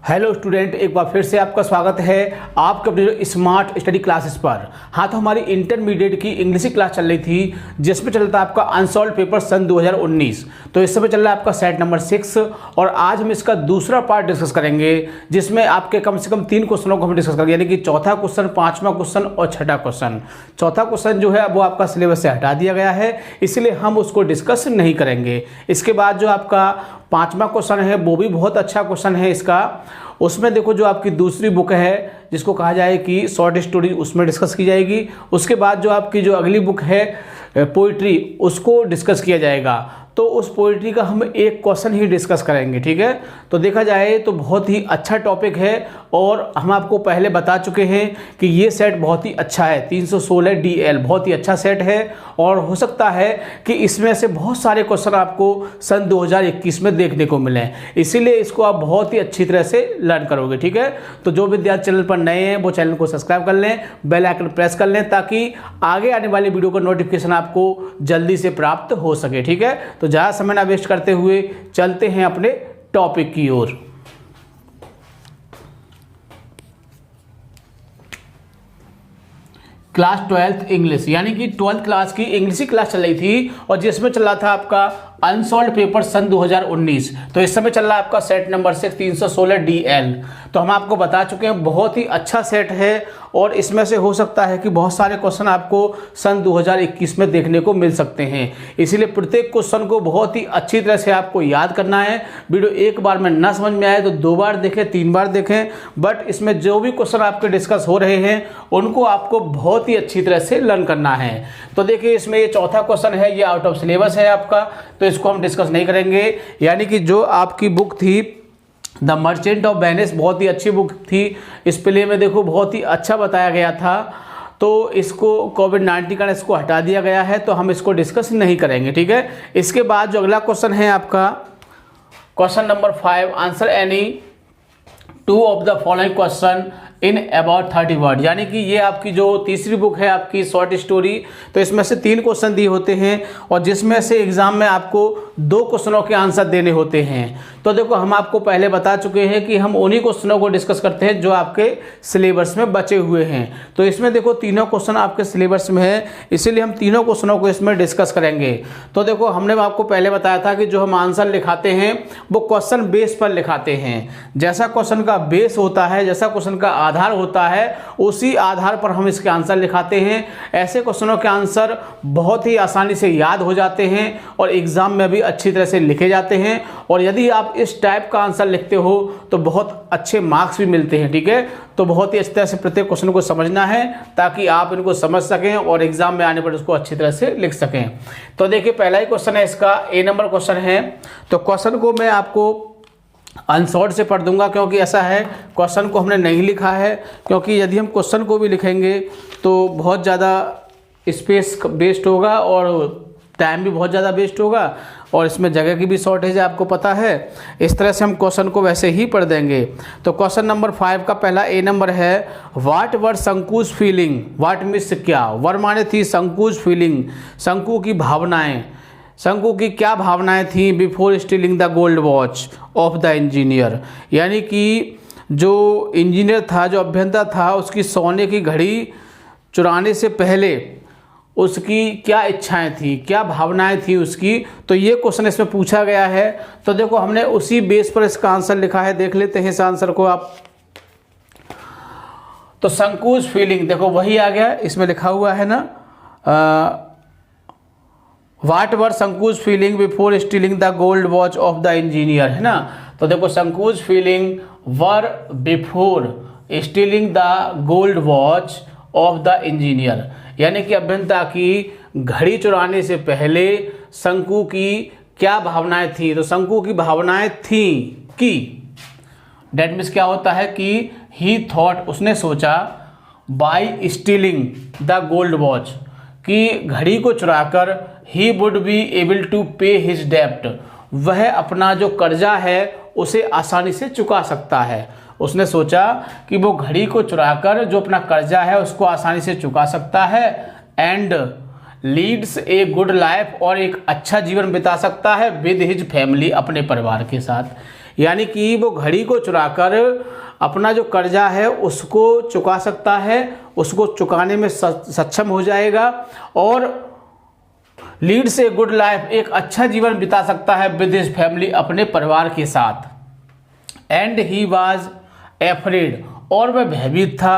Hello student, एक बार फिर से आपका स्वागत है आपके अपने स्मार्ट स्टडी क्लासेस पर। हाँ, तो हमारी इंटरमीडिएट की इंग्लिश की क्लास चल रही थी जिसमें चल रहा था आपका अनसॉल्व पेपर सन 2019। तो इस समय चल रहा है आपका सेट नंबर 6 और आज हम इसका दूसरा पार्ट डिस्कस करेंगे जिसमें आपके कम से कम 3 क्वेश्चनों को हम डिस्कस करेंगे, यानी कि चौथा क्वेश्चन, 5वां क्वेश्चन और 6ठा क्वेश्चन। चौथा क्वेश्चन जो है वो आपका सिलेबस से हटा दिया गया है, इसलिए हम उसको डिस्कस नहीं करेंगे। इसके बाद जो आपका 5वां क्वेश्चन है वो भी बहुत अच्छा क्वेश्चन है इसका। उसमें देखो जो आपकी दूसरी बुक है जिसको कहा जाए कि शॉर्ट स्टोरी, उसमें डिस्कस की जाएगी। उसके बाद जो आपकी जो अगली बुक है पोइट्री, उसको डिस्कस किया जाएगा। तो उस पोइट्री का हम एक क्वेश्चन ही डिस्कस करेंगे, ठीक है। तो देखा जाए तो बहुत ही अच्छा टॉपिक है और हम आपको पहले बता चुके हैं कि ये सेट बहुत ही अच्छा है। 316 DL बहुत ही अच्छा सेट है और हो सकता है कि इसमें से बहुत सारे क्वेश्चन आपको सन 2021 में देखने को मिले, इसीलिए इसको आप बहुत ही अच्छी तरह से लर्न करोगे, ठीक है। तो जो विद्यार्थी चैनल पर नए हैं वो चैनल को सब्सक्राइब कर लें, बेल आइकन प्रेस कर लें ताकि आगे आने वाली वीडियो का नोटिफिकेशन आपको जल्दी से प्राप्त हो सके, ठीक है। तो ज़्यादा समय ना वेस्ट करते हुए चलते हैं अपने टॉपिक की ओर। क्लास 12th इंग्लिश, यानी कि 12th क्लास की इंग्लिश की क्लास चल रही थी और जिसमें चल रहा था आपका अनसॉल्व पेपर सन 2019। तो इस समय चल रहा है आपका सेट नंबर 6 316 DL। तो हम आपको बता चुके हैं बहुत ही अच्छा सेट है और इसमें से हो सकता है कि बहुत सारे क्वेश्चन आपको सन 2021 में देखने को मिल सकते हैं, इसीलिए प्रत्येक क्वेश्चन को बहुत ही अच्छी तरह से आपको याद करना है। वीडियो एक बार में ना समझ में आए तो 2 बार देखें, 3 बार देखें, बट इसमें जो भी क्वेश्चन आपके डिस्कस हो रहे हैं उनको आपको बहुत ही अच्छी तरह से लर्न करना है। तो देखिए इसमें ये चौथा क्वेश्चन है, ये आउट ऑफ सिलेबस है आपका, तो इसको हम डिस्कस नहीं करेंगे। यानी कि जो आपकी बुक थी द मर्चेंट ऑफ वेनिस, बहुत ही अच्छी बुक थी, इस प्ले में देखो बहुत ही अच्छा बताया गया था। तो इसको कोविड-19 का इसको हटा दिया गया है, तो हम इसको डिस्कस नहीं करेंगे, ठीक है। इसके बाद जो अगला क्वेश्चन है आपका question number 5, answer any 2 of the following question in about 30 word. यानी कि ये आपकी जो तीसरी बुक है आपकी शॉर्ट स्टोरी, तो इसमें से 3 क्वेश्चन दिए होते हैं और जिसमें से एग्जाम में आपको 2 क्वेश्चनों के आंसर देने होते हैं। तो देखो हम आपको पहले बता चुके हैं कि हम उन्हीं क्वेश्चनों को डिस्कस करते हैं जो आपके सिलेबस में बचे हुए हैं। तो इसमें देखो तीनों क्वेश्चन आपके सिलेबस में है, इसीलिए हम तीनों क्वेश्चनों को इसमें डिस्कस करेंगे। तो देखो हमने आपको पहले बताया था कि जो हम आंसर लिखाते हैं वो क्वेश्चन बेस पर लिखाते हैं। जैसा क्वेश्चन का बेस होता है, जैसा क्वेश्चन का आधार होता है, उसी आधार पर हम इसके आंसर लिखाते हैं। ऐसे क्वेश्चनों के आंसर बहुत ही आसानी से याद हो जाते हैं और एग्जाम में भी अच्छी तरह से लिखे जाते हैं। और यदि आप इस टाइप का आंसर लिखते हो तो बहुत अच्छे मार्क्स भी मिलते हैं, ठीक है। तो बहुत ही अच्छी तरह से प्रत्येक क्वेश्चन को समझना है ताकि आप इनको समझ सकें और एग्जाम में आने पर उसको अच्छी तरह से लिख सकें। तो देखिए पहला ही क्वेश्चन है इसका, A नंबर क्वेश्चन है। तो क्वेश्चन को मैं आपको अनसॉर्ट से पढ़ दूंगा क्योंकि ऐसा है क्वेश्चन को हमने नहीं लिखा है, क्योंकि यदि हम क्वेश्चन को भी लिखेंगे तो बहुत ज़्यादा स्पेस वेस्ट होगा और टाइम भी बहुत ज़्यादा वेस्ट होगा और इसमें जगह की भी शॉर्टेज है, आपको पता है। इस तरह से हम क्वेश्चन को वैसे ही पढ़ देंगे। तो क्वेश्चन नंबर 5 का पहला A नंबर है, व्हाट वर संकुच फीलिंग, व्हाट मीन्स क्या। वर माने थी संकुच फीलिंग, शंकु की भावनाएं, शंकु की क्या भावनाएं थी before stealing the gold watch of the engineer. यानी कि जो इंजीनियर था, जो अभियंता था, उसकी सोने की घड़ी चुराने से पहले उसकी क्या इच्छाएं थी, क्या भावनाएं थी उसकी। तो ये क्वेश्चन इसमें पूछा गया है। तो देखो हमने उसी बेस पर इसका आंसर लिखा है, देख लेते हैं इस आंसर को आप। तो संकुच फीलिंग देखो वही आ गया, इसमें लिखा हुआ है ना, व्हाट वर संकुच feeling before stealing the gold watch of the engineer, है ना। तो देखो संकुच feeling were before stealing the gold watch of the engineer, यानी कि अभियंता की घड़ी चुराने से पहले शंकु की क्या भावनाएं थी। तो शंकु की भावनाएं थी कि डेट मीन्स क्या होता है कि ही थॉट, उसने सोचा, by stealing the gold watch, कि घड़ी को चुराकर he would be able to pay his डेप्ट, वह अपना जो कर्जा है उसे आसानी से चुका सकता है। उसने सोचा कि वो घड़ी को चुराकर जो अपना कर्जा है उसको आसानी से चुका सकता है and leads a good life, और एक अच्छा जीवन बिता सकता है विद हिज फैमिली, अपने परिवार के साथ। यानी कि वो घड़ी को चुराकर अपना जो कर्जा है उसको चुका सकता है, उसको चुकाने में सक्षम हो जाएगा और लीड्स ए गुड लाइफ, एक अच्छा जीवन बिता सकता है विद हिज फैमिली, अपने परिवार के साथ। एंड ही वॉज एफ्रेड, और वह भयभीत था,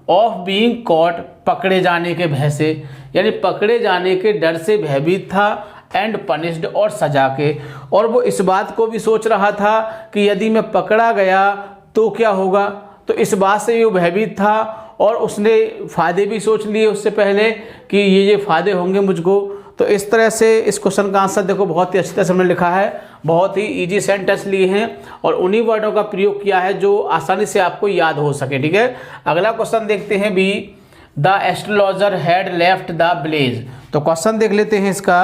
ऑफ बीइंग कॉट, पकड़े जाने के भय से, यानी पकड़े जाने के डर से भयभीत था, एंड पनिश्ड, और सजा के। और वो इस बात को भी सोच रहा था कि यदि मैं पकड़ा गया तो क्या होगा, तो इस बात से वो भयभीत था और उसने फ़ायदे भी सोच लिए उससे पहले कि ये फ़ायदे होंगे मुझको। तो इस तरह से इस क्वेश्चन का आंसर देखो बहुत ही अच्छी तरह से हमने लिखा है, बहुत ही इजी सेंटेंस लिए हैं और उन्हीं वर्डों का प्रयोग किया है जो आसानी से आपको याद हो सके। ठीक है, अगला क्वेश्चन देखते हैं B, the astrologer had left the village. तो क्वेश्चन देख लेते हैं इसका,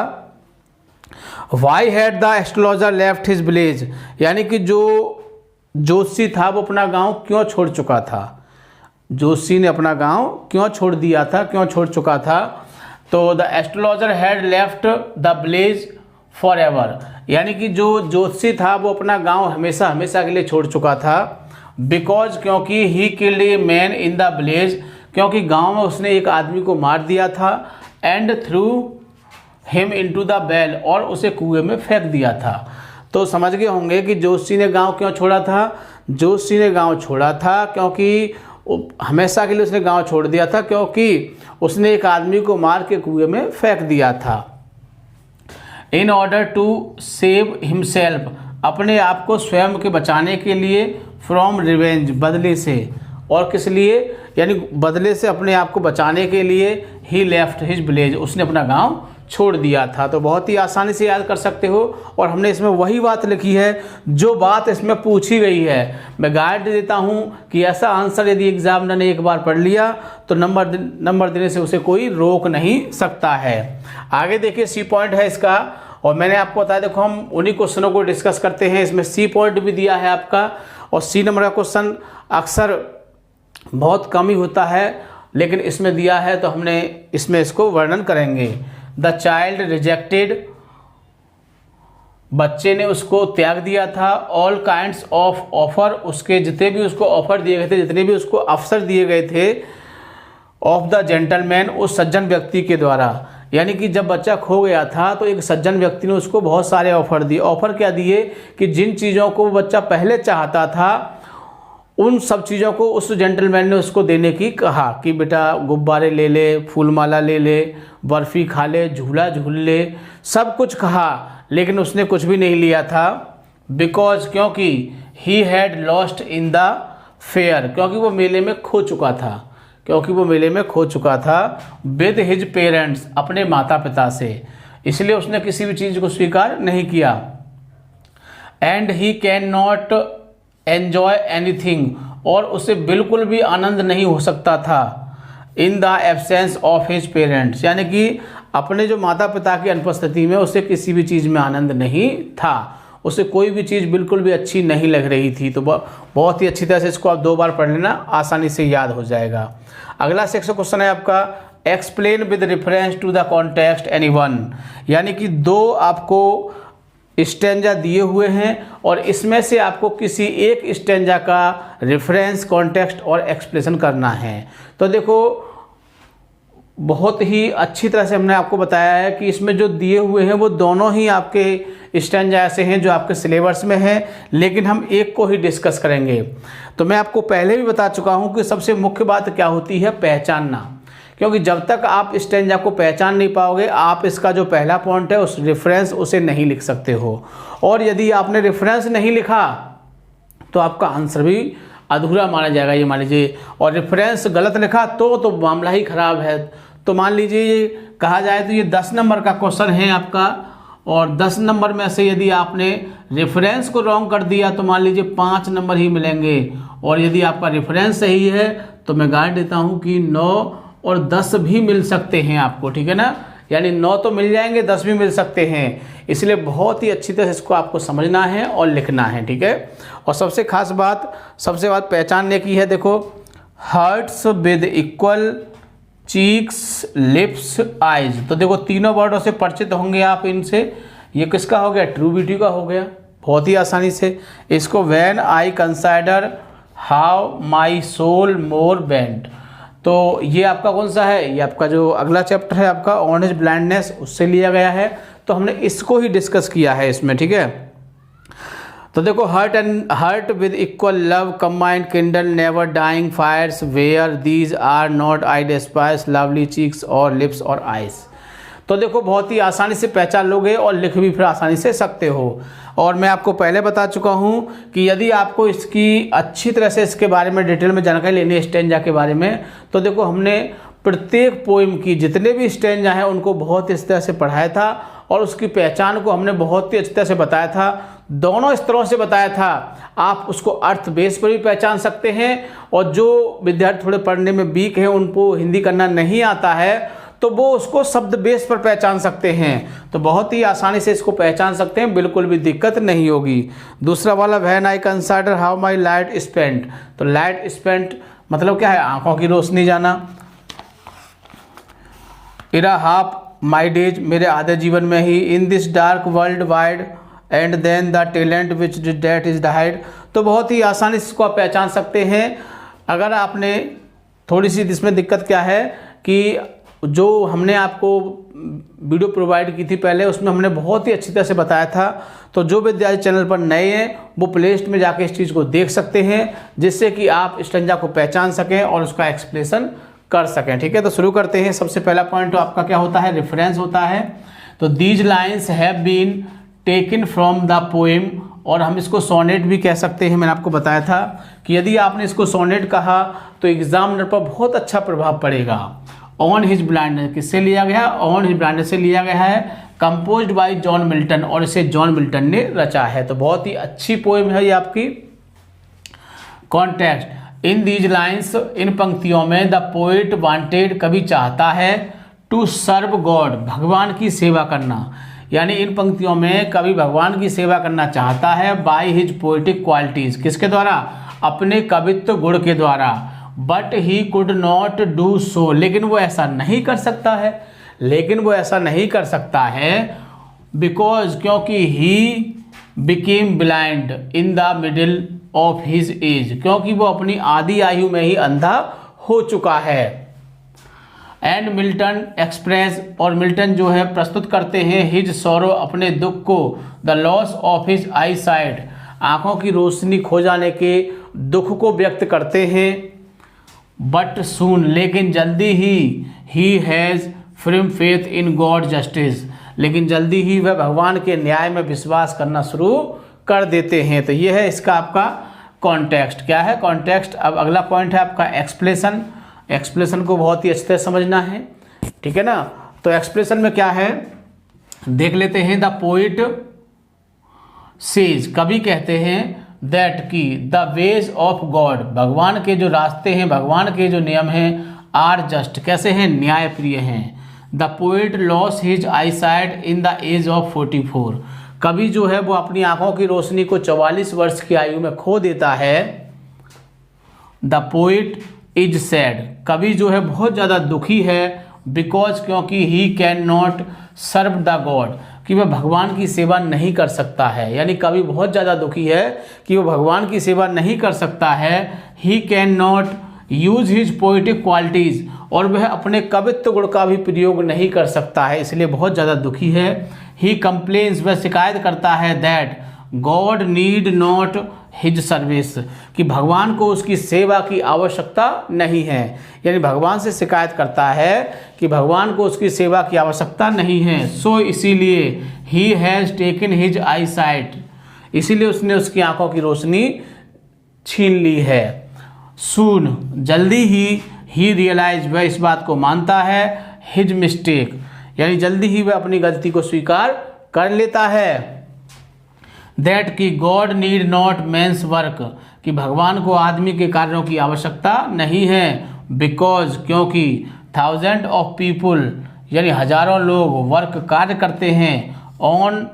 why had the astrologer left his village, यानी कि जो ज्योतिषी था वो अपना गांव क्यों छोड़ चुका था, ज्योतिषी ने अपना गांव क्यों छोड़ दिया था, क्यों छोड़ चुका था। तो the astrologer had left the village for ever, यानी कि जो ज्योतिषी था वो अपना गांव हमेशा हमेशा के लिए छोड़ चुका था। बिकॉज, क्योंकि he killed a man in the village, क्योंकि गांव में उसने एक आदमी को मार दिया था। And through him into the well, और उसे कुएं में फेंक दिया था। तो समझ गए होंगे कि ज्योतिषी ने गांव क्यों छोड़ा था। ज्योतिषी ने गांव छोड़ा था क्योंकि हमेशा के लिए उसने गांव छोड़ दिया था, क्योंकि उसने एक आदमी को मार के कुएं में फेंक दिया था। In order to save himself, अपने आप को स्वयं के बचाने के लिए, फ्रॉम रिवेंज, बदले से, और किस लिए, यानी बदले से अपने आप को बचाने के लिए, ही लेफ्ट हिज विलेज, उसने अपना गांव छोड़ दिया था। तो बहुत ही आसानी से याद कर सकते हो और हमने इसमें वही बात लिखी है जो बात इसमें पूछी गई है। मैं गाइड देता हूं कि ऐसा आंसर यदि एग्जामिनर ने एक बार पढ़ लिया तो नंबर देने से उसे कोई रोक नहीं सकता है। आगे देखिए सी पॉइंट है इसका, और मैंने आपको बताया, देखो हम उन्हीं क्वेश्चनों को डिस्कस करते हैं, इसमें सी पॉइंट भी दिया है आपका, और सी नंबर का क्वेश्चन अक्सर बहुत कम ही होता है लेकिन इसमें दिया है तो हमने इसमें इसको वर्णन करेंगे। द चाइल्ड रिजेक्टेड, बच्चे ने उसको त्याग दिया था। ऑल काइंड्स ऑफ ऑफर, उसके जितने भी उसको ऑफर दिए गए थे, जितने भी उसको अवसर दिए गए थे, ऑफ द जेंटलमैन, उस सज्जन व्यक्ति के द्वारा, यानी कि जब बच्चा खो गया था तो एक सज्जन व्यक्ति ने उसको बहुत सारे ऑफर दिए। ऑफर क्या दिए कि जिन चीज़ों को वो बच्चा पहले चाहता था उन सब चीज़ों को उस जेंटलमैन ने उसको देने की कहा कि बेटा गुब्बारे ले ले, फूलमाला ले ले, बर्फ़ी खा ले, झूला झूल ले, सब कुछ कहा, लेकिन उसने कुछ भी नहीं लिया था। बिकॉज, क्योंकि he had lost in the fair, क्योंकि वो मेले में खो चुका था, क्योंकि वो मेले में खो चुका था। विद हिज पेरेंट्स, अपने माता पिता से, इसलिए उसने किसी भी चीज़ को स्वीकार नहीं किया। And he can not enjoy anything, और उसे बिल्कुल भी आनंद नहीं हो सकता था। In the absence of his parents, यानी कि अपने जो माता पिता की अनुपस्थिति में उसे किसी भी चीज़ में आनंद नहीं था, उसे कोई भी चीज़ बिल्कुल भी अच्छी नहीं लग रही थी। तो बहुत ही अच्छी तरह से इसको आप 2 बार पढ़ लेना, आसानी से याद हो जाएगा। अगला सेक्शन क्वेश्चन है आपका, explain with reference to the context anyone, यानी कि 2 आपको स्टेंजा दिए हुए हैं और इसमें से आपको किसी एक स्टेंजा का रेफरेंस, कॉन्टेक्स्ट और एक्सप्लेनेशन करना है। तो देखो बहुत ही अच्छी तरह से हमने आपको बताया है कि इसमें जो दिए हुए हैं वो दोनों ही आपके स्टेंजा ऐसे हैं जो आपके सिलेबस में है, लेकिन हम एक को ही डिस्कस करेंगे। तो मैं आपको पहले भी बता चुका हूँ कि सबसे मुख्य बात क्या होती है, पहचानना, क्योंकि जब तक आप स्टेंजा को पहचान नहीं पाओगे आप इसका जो पहला पॉइंट है उस रेफरेंस उसे नहीं लिख सकते हो, और यदि आपने रेफरेंस नहीं लिखा तो आपका आंसर भी अधूरा माना जाएगा, ये मान लीजिए। और रेफरेंस गलत लिखा तो मामला ही खराब है। तो मान लीजिए ये कहा जाए तो ये 10 नंबर का क्वेश्चन है आपका, और 10 नंबर में से यदि आपने रेफरेंस को रॉन्ग कर दिया तो मान लीजिए 5 नंबर ही मिलेंगे, और यदि आपका रेफरेंस सही है तो मैं गाइड देता हूँ कि 9 और 10 भी मिल सकते हैं आपको, ठीक है ना, यानी 9 तो मिल जाएंगे, 10 भी मिल सकते हैं। इसलिए बहुत ही अच्छी तरह से इसको आपको समझना है और लिखना है, ठीक है। और सबसे खास बात पहचानने की है, देखो, hearts with equal cheeks, lips, eyes. तो देखो तीनों वर्डों से परिचित होंगे आप इनसे। ये किसका हो गया, ट्रू ब्यूटी का हो गया, बहुत ही आसानी से इसको when I consider how my soul more bent. तो ये आपका कौन सा है, ये आपका जो अगला चैप्टर है आपका ऑन हिज ब्लाइंडनेस, उससे लिया गया है। तो हमने इसको ही डिस्कस किया है इसमें, ठीक है। तो देखो heart with equal love combined kindle never dying fires where these are not I despise lovely cheeks और लिप्स और आइज। तो देखो बहुत ही आसानी से पहचान लोगे और लिख भी फिर आसानी से सकते हो। और मैं आपको पहले बता चुका हूँ कि यदि आपको इसकी अच्छी तरह से इसके बारे में डिटेल में जानकारी लेनी है स्टेंजा के बारे में, तो देखो हमने प्रत्येक पोइम की जितने भी स्टेंजा हैं उनको बहुत इस तरह से पढ़ाया था और उसकी पहचान को हमने बहुत ही अच्छी तरह से बताया था, दोनों स्तरों से बताया था। आप उसको अर्थ बेस पर भी पहचान सकते हैं और जो विद्यार्थी थोड़े पढ़ने में वीक हैं, उनको हिंदी करना नहीं आता है, तो वो उसको शब्द बेस पर पहचान सकते हैं। तो बहुत ही आसानी से इसको पहचान सकते हैं, बिल्कुल भी दिक्कत नहीं होगी। दूसरा वाला when I consider how my light spent, तो लाइट स्पेंट मतलब क्या है, आंखों की रोशनी जाना। इरा हाफ माई डेज, मेरे आधे जीवन में ही। In this dark world wide and then the talent which death is died. तो बहुत ही आसानी से इसको आप पहचान सकते हैं। अगर आपने थोड़ी सी इसमें दिक्कत क्या है कि जो हमने आपको वीडियो प्रोवाइड की थी पहले, उसमें हमने बहुत ही अच्छी तरह से बताया था। तो जो विद्यार्थी चैनल पर नए हैं वो प्लेलिस्ट में जाके इस चीज़ को देख सकते हैं, जिससे कि आप स्टेंजा को पहचान सकें और उसका एक्सप्लेनेशन कर सकें, ठीक है। तो शुरू करते हैं। सबसे पहला पॉइंट तो आपका क्या होता है, रेफरेंस होता है। तो these lines have been taken from the poem, और हम इसको सोनेट भी कह सकते हैं। मैंने आपको बताया था कि यदि आपने इसको सोनेट कहा तो एग्जामिनर पर बहुत अच्छा प्रभाव पड़ेगा। ऑन हिज ब्लाइंडनेस किससे लिया गया है, ऑन हिज ब्लाइंडनेस से लिया गया है, कंपोज्ड बाय जॉन मिल्टन, और इसे जॉन मिल्टन ने रचा है। तो बहुत ही अच्छी पोएम है ये आपकी। कॉन्टेक्स्ट इन दीज लाइन्स, इन पंक्तियों में द पोइट वांटेड, कवि चाहता है, टू सर्व गॉड, भगवान की सेवा करना। यानी इन पंक्तियों में कवि भगवान की सेवा करना चाहता है बाय हिज पोइटिक क्वालिटीज, किसके द्वारा, अपने कवित्व गुण के द्वारा। But he could not do so, लेकिन वो ऐसा नहीं कर सकता है, लेकिन वो ऐसा नहीं कर सकता है बिकॉज, क्योंकि he became blind in the middle of his age, क्योंकि वो अपनी आधी आयु में ही अंधा हो चुका है। एंड मिल्टन एक्सप्रेस, और मिल्टन जो है प्रस्तुत करते हैं हिज सौरो, अपने दुख को, the loss of his I site, आंखों की रोशनी खो जाने के दुख को व्यक्त करते हैं। बट सून, लेकिन जल्दी he has firm faith in God justice, लेकिन जल्दी ही वह भगवान के न्याय में विश्वास करना शुरू कर देते हैं। तो ये है इसका आपका कॉन्टेक्स्ट। क्या है कॉन्टेक्स्ट। अब अगला पॉइंट है आपका एक्सप्लेशन। एक्सप्लेशन को बहुत ही अच्छे से समझना है, ठीक है ना। तो एक्सप्लेशन में क्या है देख लेते हैं। द पोइट सेज, कवि कहते हैं, दैट की द वेज ऑफ गॉड, भगवान के जो रास्ते हैं, भगवान के जो नियम हैं, आर जस्ट, कैसे हैं, न्याय प्रिय हैं। The poet lost his eyesight in the age of 44, कवि जो है वो अपनी आंखों की रोशनी को 44 वर्ष की आयु में खो देता है। द पोइट इज सैड, कवि जो है बहुत ज़्यादा दुखी है, बिकॉज, क्योंकि he can not serve the God, कि वह भगवान की सेवा नहीं कर सकता है। यानी कवि बहुत ज़्यादा दुखी है कि वो भगवान की सेवा नहीं कर सकता है। ही can not use his poetic qualities, और वह अपने कवित्व गुण का भी प्रयोग नहीं कर सकता है, इसलिए बहुत ज़्यादा दुखी है। ही कंप्लेन्स, वह शिकायत करता है, that God need not his service, कि भगवान को उसकी सेवा की आवश्यकता नहीं है। यानी भगवान से शिकायत करता है कि भगवान को उसकी सेवा की आवश्यकता नहीं है। सो इसीलिए he has taken his I site, इसीलिए उसने उसकी आंखों की रोशनी छीन ली है। सून, जल्दी ही रियलाइज, वह इस बात को मानता है, हिज मिस्टेक, यानी जल्दी ही वह अपनी गलती को स्वीकार कर लेता है। दैट की God need not man's work, कि भगवान को आदमी के कार्यों की आवश्यकता नहीं है। बिकॉज, क्योंकि थाउजेंड ऑफ पीपुल, यानी हजारों लोग वर्क कार्य करते हैं, ऑन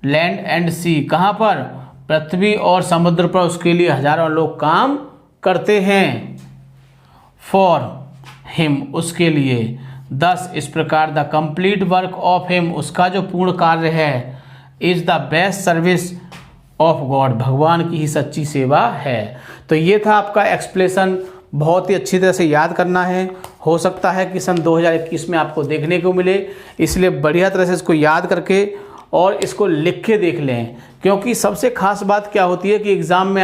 लैंड एंड सी, कहाँ पर, पृथ्वी और समुद्र पर उसके लिए हजारों लोग काम करते हैं। फॉर हिम, उसके लिए। दस, इस प्रकार the complete work of him, उसका जो पूर्ण कार्य है, is the best service of God, भगवान की ही सच्ची सेवा है। तो ये था आपका एक्सप्लेनेशन, बहुत ही अच्छी तरह से याद करना है। हो सकता है कि सन 2021 में आपको देखने को मिले, इसलिए बढ़िया तरह से इसको याद करके और इसको लिख के देख लें, क्योंकि सबसे खास बात क्या होती है कि एग्ज़ाम में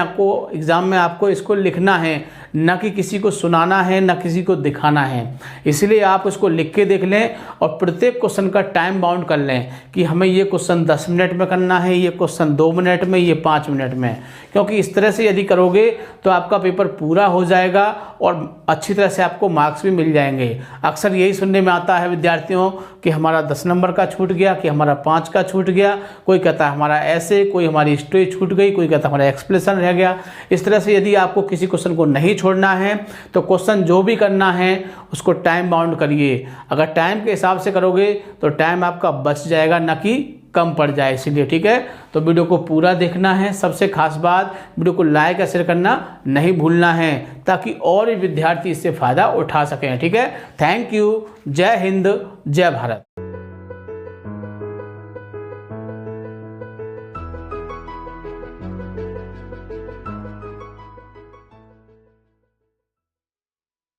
आपको इसको लिखना है, न कि किसी को सुनाना है, न किसी को दिखाना है। इसलिए आप इसको लिख के देख लें और प्रत्येक क्वेश्चन का टाइम बाउंड कर लें कि हमें ये क्वेश्चन 10 मिनट में करना है, ये क्वेश्चन 2 मिनट में, ये 5 मिनट में, क्योंकि इस तरह से यदि करोगे तो आपका पेपर पूरा हो जाएगा और अच्छी तरह से आपको मार्क्स भी मिल जाएंगे। अक्सर यही सुनने में आता है विद्यार्थियों कि हमारा 10 नंबर का छूट गया, कि हमारा 5 का छूट गया, कोई कहता है हमारा ऐसे, कोई हमारी हिस्ट्री छूट गई, कोई कहता है हमारा एक्सप्लेनेशन रह गया। इस तरह से यदि आपको किसी क्वेश्चन को नहीं छोड़ना है तो क्वेश्चन जो भी करना है उसको टाइम बाउंड करिए। अगर टाइम के हिसाब से करोगे तो टाइम आपका बच जाएगा, न कि कम पड़ जाए। इसीलिए ठीक है, तो वीडियो को पूरा देखना है। सबसे खास बात, वीडियो को लाइक और शेयर करना नहीं भूलना है, ताकि और भी विद्यार्थी इससे फ़ायदा उठा सकें। ठीक है, थैंक यू। जय हिंद, जय भारत।